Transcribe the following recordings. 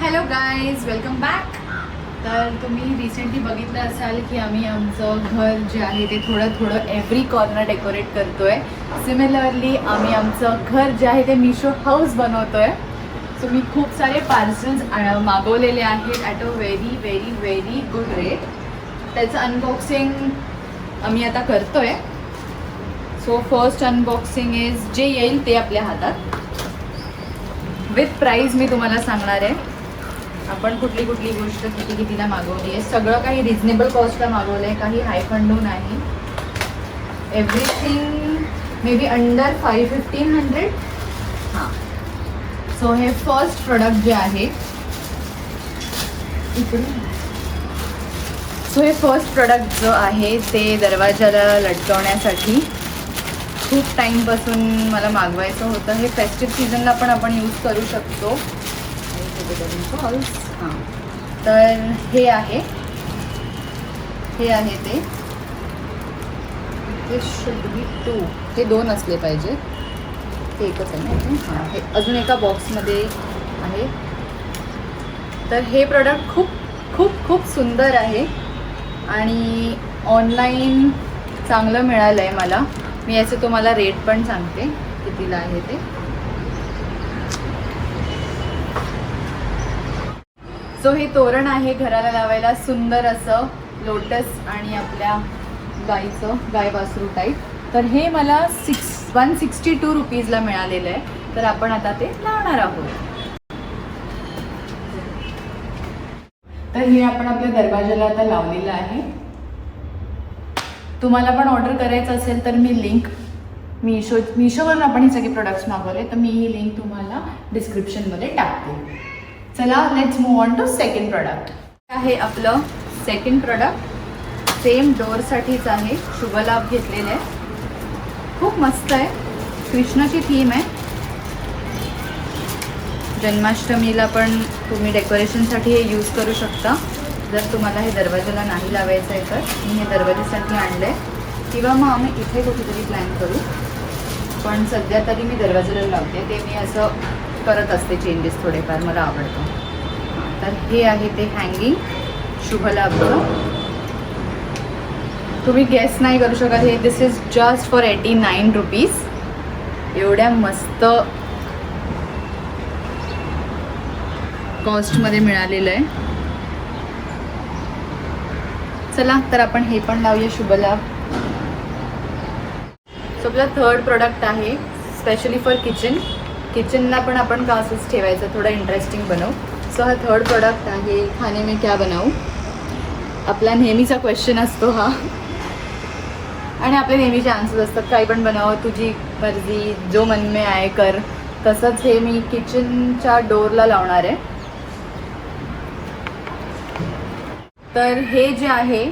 Hello guys, welcome back. तर तुम्ही recently बघितलं असाल की आम्ही आमचं घर जे आहे ते थोडं एव्हरी कॉर्नर डेकोरेट करतोय. सिमिलरली आम्ही आमचं घर जे आहे ते मिशो हाऊस बनवतोय. सो मी खूप सारे पार्सल्स मागवलेले आहेत at a very very very good rate. त्याचं अनबॉक्सिंग आम्ही आता करतोय. सो फर्स्ट अनबॉक्सिंग इज जे येईल ते आपल्या हातात. विथ प्राईज मी तुम्हाला सांगणार आहे. आपण कुठली गोष्ट कितीला मागवली आहे. सगळं काही रिजनेबल कॉस्टला मागवलं आहे, काही हाय फंडू नाही. Everything may be under 1500. हां, सो हे फर्स्ट प्रोडक्ट जे आहे हे फर्स्ट प्रोडक्ट जो आहे ते दरवाजाला लटकवण्यासाठी खूप टाईमपासून मला मागवायचं होतं. हे फेस्टिव्ह सीझनला पण आपण यूज करू शकतो. हां, तर हे आहे ते शुड बी 2. हे 2 असले पाहिजे. ते एकच आहे ना. हां, हे अजून एका बॉक्समध्ये आहे. तर हे प्रोडक्ट खूप सुंदर आहे आणि ऑनलाईन चांगलं मिळालं आहे मला. मी याचे तुम्हाला रेट पण सांगते कितीला आहे ते. सो हे तोरण आहे घराला लावायला, सुंदर असं लोटस आणि आपल्या गाय वासरू टाईप. तर हे मला 162 रुपीजला मिळालेलं आहे. तर आपण आता ते लावणार आहोत. तर हे आपण आपल्या दरवाजाला आता लावलेलं आहे. तुम्हाला पण ऑर्डर करायचं असेल तर मी लिंक मिशोवरून आपण हे सगळे प्रोडक्ट्स मागवले, तर मी ही लिंक तुम्हाला डिस्क्रिप्शनमध्ये टाकते. चला, let's move on to second product. आहे आपलं सेकंड प्रोडक्ट. सेम डोअरसाठीच आहे. शुभलाभ घेतलेलं आहे. खूप मस्त आहे. कृष्णाची थीम आहे. जन्माष्टमीला पण तुम्ही डेकोरेशनसाठी हे यूज करू शकता. जर तुम्हाला हे दरवाजाला नाही लावायचं आहे तर मी हे दरवाजासाठी आणलं आहे, किंवा मग आम्ही इथे कुठेतरी प्लॅन करू. पण सध्या तरी मी दरवाजाला लावते. ते मी असं करत असते चेंजेस थोडेफार, मला आवडतं. तर हे आहे ते हँगिंग शुभलाभचं. तुम्ही गेस नाही करू शकत. हे दिस इज जस्ट फॉर 89 रुपीज. एवढ्या मस्त कॉस्टमध्ये मिळालेलं आहे. चला, तर आपण हे पण लावूया शुभलाभ. सो आपला थर्ड प्रोडक्ट आहे स्पेशली फॉर किचनला पण आपण का असंच ठेवायचं, थोडं इंटरेस्टिंग बनवू. सो हा थर्ड प्रोडक्ट आहे खाने में क्या बनाऊ. आपला नेहमीचा क्वेश्चन असतो हा, आणि आपले नेहमीचे आन्सर्स असतात काही पण बनावं, तुझी मर्जी, जो मन में आए कर. तसंच हे मी किचनच्या डोअरला लावणार आहे. तर हे जे आहे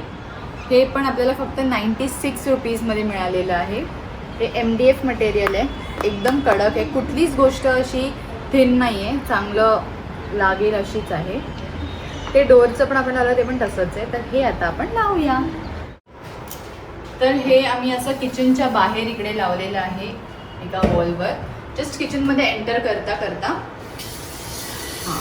हे पण आपल्याला फक्त 96 रुपीजमध्ये मिळालेलं आहे. हे MDF मटेरियल आहे, एकदम कडक आहे. कुठलीच गोष्ट अशी थिन नाही आहे, चांगलं लागेल अशीच आहे. ते डोअरचं पण आपण लावलं ते पण तसंच आहे. तर हे आता आपण लावूया. तर हे आम्ही असं किचनच्या बाहेर इकडे लावलेलं आहे एका वॉलवर, जस्ट किचनमध्ये एंटर करता. हां,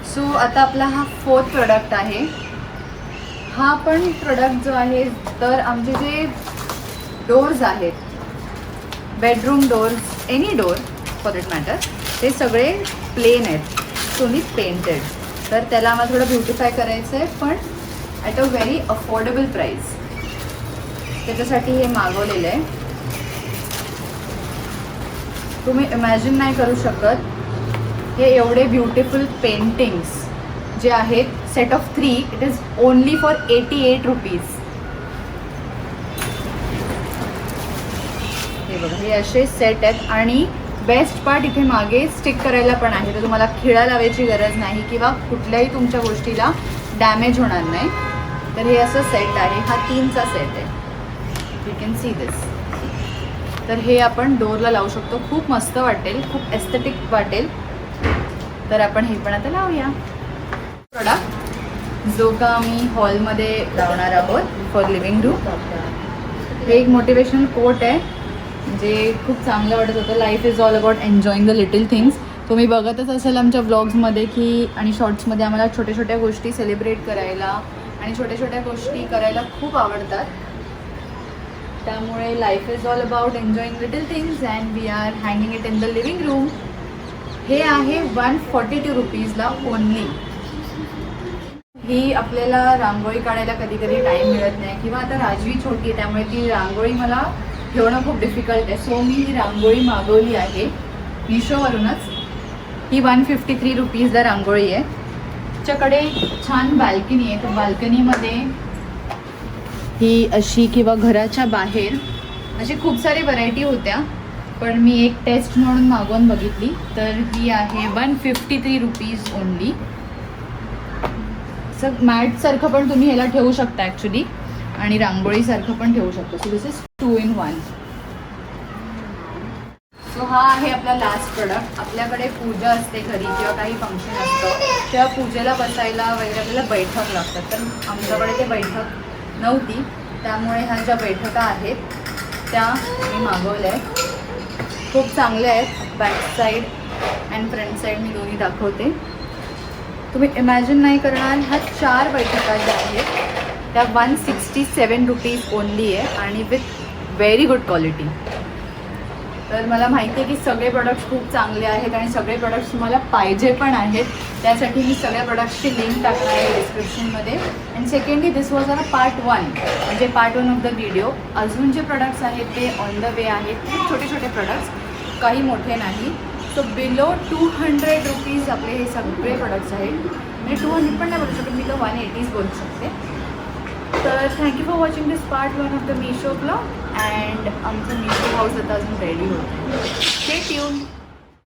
सो आता आपला हा फोर्थ प्रोडक्ट आहे. हा पण प्रोडक्ट जो आहे, तर आमचे जे डोअर्स आहेत, bedroom doors, any door for that matter, ते सगळे प्लेन आहेत, सोनी पेंटेड. तर त्याला आम्हाला थोडं ब्युटिफाय करायचं आहे, पण at a very affordable price. त्याच्यासाठी हे मागवलेलं आहे. तुम्ही इमॅजिन नाही करू शकत. हे एवढे ब्युटिफुल पेंटिंग्स जे आहेत, set of 3, it is only for 88 rupees. हे बघा, हे असे सेट आहेत. आणि बेस्ट पार्ट, इथे मागे स्टिक करायला पण आहे, तर तुम्हाला खिळा लावायची गरज नाही किंवा कुठल्याही तुमच्या गोष्टीला डॅमेज होणार नाही. तर हे असं सेट आहे. हा 3चा सेट आहे. You can see this. तर हे आपण डोअरला लावू शकतो. खूप मस्त वाटेल, खूप एस्थेटिक वाटेल. तर आपण हे पण आता लावूया. प्रोडक्ट जो का आम्ही हॉलमध्ये लावणार आहोत फॉर लिव्हिंग रूम. हे एक मोटिवेशनल कोट आहे, जे खूप चांगलं वाटत होतं. Life is all about enjoying the little things. तुम्ही बघतच असेल आमच्या ब्लॉग्समध्ये की आणि शॉर्ट्समध्ये आम्हाला छोट्या छोट्या गोष्टी सेलिब्रेट करायला आणि छोट्या छोट्या गोष्टी करायला खूप आवडतात. त्यामुळे life is all about enjoying little things and we are hanging it in the living room. हे आहे 142 रुपीजला ओनली. ही आपल्याला रांगोळी काढायला कधी कधी टाईम मिळत नाही किंवा आता राजवी छोटी आहे त्यामुळे ती रांगोळी मला ठेवणं खूप डिफिकल्ट आहे. सो मी ही रांगोळी मागवली आहे मिशोवरूनच. ही 153 रुपीजला रांगोळी आहे. त्याच्याकडे छान बाल्कनी आहे. तर बाल्कनीमध्ये ही अशी किंवा घराच्या बाहेर अशी खूप सारी व्हरायटी होत्या, पण मी एक टेस्ट म्हणून मागवून बघितली. तर ही आहे 153 रुपीज ओनली. असं मॅटसारखं पण तुम्ही ह्याला ठेवू शकता ॲक्च्युली आणि रांगोळीसारखं पण ठेवू शकतो. So this is 2 in 1. So हा आहे आपला लास्ट प्रोडक्ट. आपल्याकडे पूजा असते घरी किंवा काही फंक्शन असतं तेव्हा पूजेला बसायला वगैरे आपल्याला बैठक लागतात. तर आमच्याकडे ते बैठक नव्हती त्यामुळे ह्या ज्या बैठका आहेत त्या मी मागवल्या आहेत. खूप चांगल्या आहेत. Back side and front side मी दोन्ही दाखवते. तुम्ही इमॅजिन नाही करणार, ह्या 4 बैठका ज्या आहेत त्या 167 रुपीज ओनली आहे आणि विथ व्हेरी गुड क्वालिटी. तर मला माहिती आहे की सगळे प्रोडक्ट्स खूप चांगले आहेत आणि सगळे प्रोडक्ट्स तुम्हाला पाहिजे पण आहेत. त्यासाठी मी सगळ्या प्रोडक्ट्सची लिंक टाकणार आहे डिस्क्रिप्शनमध्ये. And secondly this was a part 1 म्हणजे पार्ट 1 ऑफ द व्हिडिओ. अजून जे प्रोडक्ट्स आहेत ते ऑन द वे आहेत. खूप छोटे छोटे प्रोडक्ट्स, काही मोठे नाही. सो बिलो 200 रुपीज आपले हे सगळे प्रोडक्ट्स आहेत. म्हणजे 200 पण नाही बोलू शकत, मी तर 180 बोलू शकते. तर thank you for watching this part 1 of the Meesho blog. And आमचं मीशो हाऊस आता अजून रेडी होतं. Stay tune.